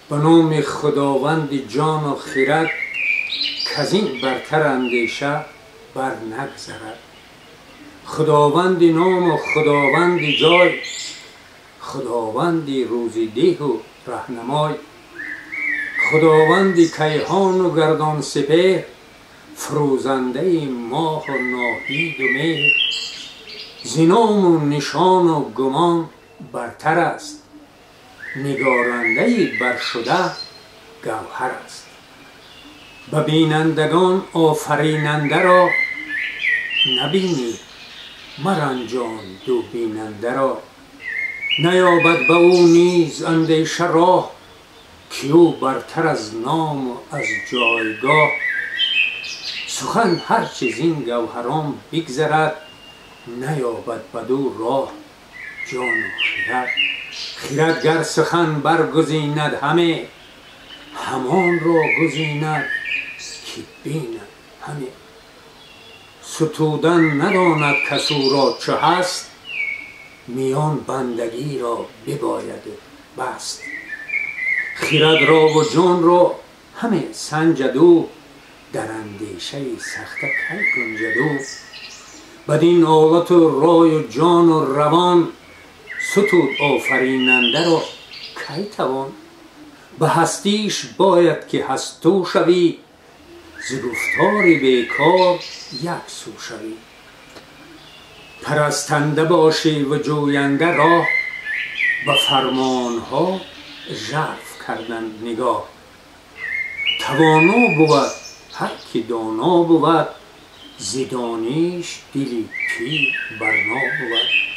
به نام خداوند جان و خرد، کزین برتر اندیشه بر نگذرد. خداوند نام و خداوند جای، خداوندی روزیده و رهنمای. خداوندی کیهان و گردان سپهر، فروزنده ماه و ناهید و مهر. ز نام و نشان و گمان برتر است، نگارنده برشده گوهر است. به بینندگان آفریننده را، نبینی مرنجان دو بیننده را. نیابد به او نیز اندیشه راه، که او برتر از نام و از جایگاه. سخن هرچه زین گوهران بگذرد، نیابد بدو راه جان و خرد. خرد گر سخن برگزیند همه، همان را گزیند که بیند همه. ستودن نداند کس او را چه هست، میان بندگی را بباید بست. خرد را و جان را همه سنجد او، در اندیشه سخته کی گنجد او. بدین آلت و رای و جان و روان، ستود آفریننده را کی توان. به هستیش باید که هستو شوی، ز گفتاری بیکار یک سو شوی. پرستنده باشی و جوینده راه، به فرمانها ژرف کردن نگاه. توانا بود هر که دانا بود، ز دانش دلی پیر برنا بود.